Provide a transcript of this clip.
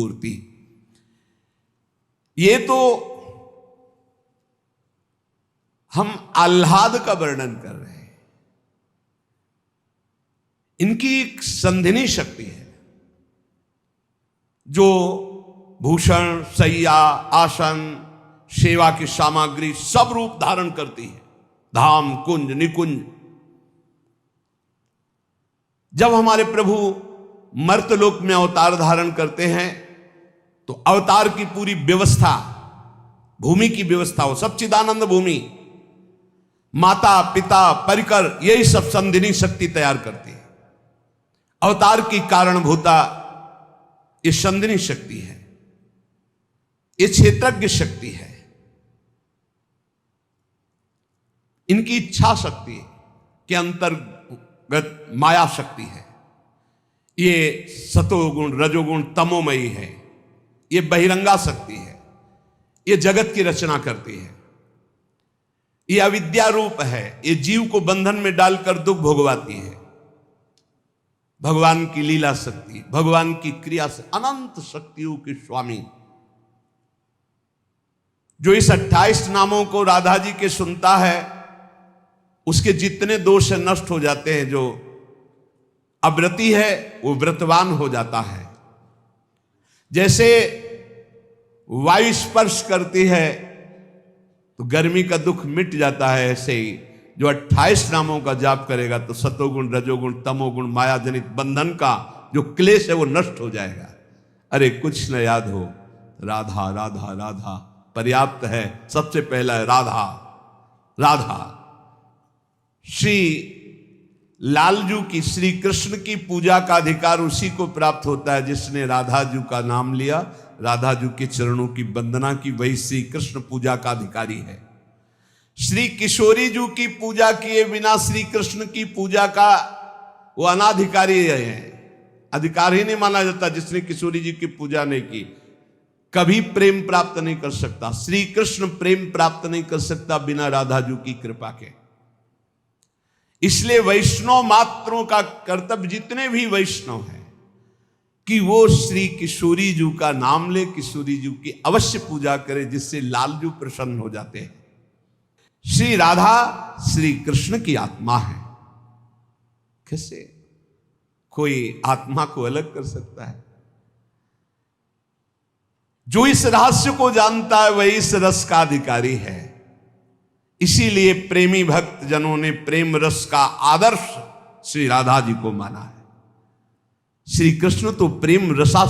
मूर्ति। ये तो हम आह्लाद का वर्णन कर रहे हैं। इनकी एक संधिनी शक्ति है जो भूषण, शैया, आसन, सेवा की सामग्री सब रूप धारण करती है। धाम, कुंज, निकुंज। जब हमारे प्रभु मर्तलोक में अवतार धारण करते हैं तो अवतार की पूरी व्यवस्था, भूमि की व्यवस्था हो, सच्चिदानंद भूमि, माता पिता परिकर, यही सब संधिनी शक्ति तैयार करती है। अवतार की कारणभूता ये संधिनी शक्ति है, ये क्षेत्रज्ञ शक्ति है, इनकी इच्छा शक्ति के अंतर्गत माया शक्ति है। ये सतोगुण, रजोगुण, तमोमयी है। ये बहिरंगा शक्ति है। ये जगत की रचना करती है। ये अविद्या रूप है। ये जीव को बंधन में डालकर दुख भोगवाती है। भगवान की लीला शक्ति, भगवान की क्रिया से अनंत शक्तियों के स्वामी, जो इस 28 नामों को राधा जी के सुनता है, उसके जितने दोष नष्ट हो जाते हैं। जो अव्रती है वो व्रतवान हो जाता है। जैसे वायु स्पर्श करती है तो गर्मी का दुख मिट जाता है, ऐसे ही जो 28 नामों का जाप करेगा तो सतोगुण, रजोगुण, तमोगुण, माया जनित बंधन का जो क्लेश है वो नष्ट हो जाएगा। अरे कुछ न याद हो, राधा राधा राधा पर्याप्त है। सबसे पहला है राधा राधा। श्री लालजू की, श्री कृष्ण की पूजा का अधिकार उसी को प्राप्त होता है जिसने राधा जू का नाम लिया, राधा जू के चरणों की वंदना की, वही श्री कृष्ण पूजा का अधिकारी है। श्री किशोरी जू की पूजा किए बिना श्री कृष्ण की पूजा का वो अनाधिकारी है, अधिकार ही नहीं माना जाता। जिसने किशोरी जी की पूजा नहीं की कभी प्रेम प्राप्त नहीं कर सकता। श्री कृष्ण प्रेम प्राप्त नहीं कर सकता बिना राधा जू की कृपा के। इसलिए वैष्णव मात्रों का कर्तव्य, जितने भी वैष्णव हैं, कि वो श्री किशोरी जू का नाम ले, किशोरी जू की अवश्य पूजा करे, जिससे लालजू प्रसन्न हो जाते हैं। श्री राधा श्री कृष्ण की आत्मा है। कैसे कोई आत्मा को अलग कर सकता है? जो इस रहस्य को जानता है वही इस रस का अधिकारी है। इसीलिए प्रेमी भक्त जनों ने प्रेम रस का आदर्श श्री राधा जी को माना है। श्री कृष्ण तो प्रेम रसा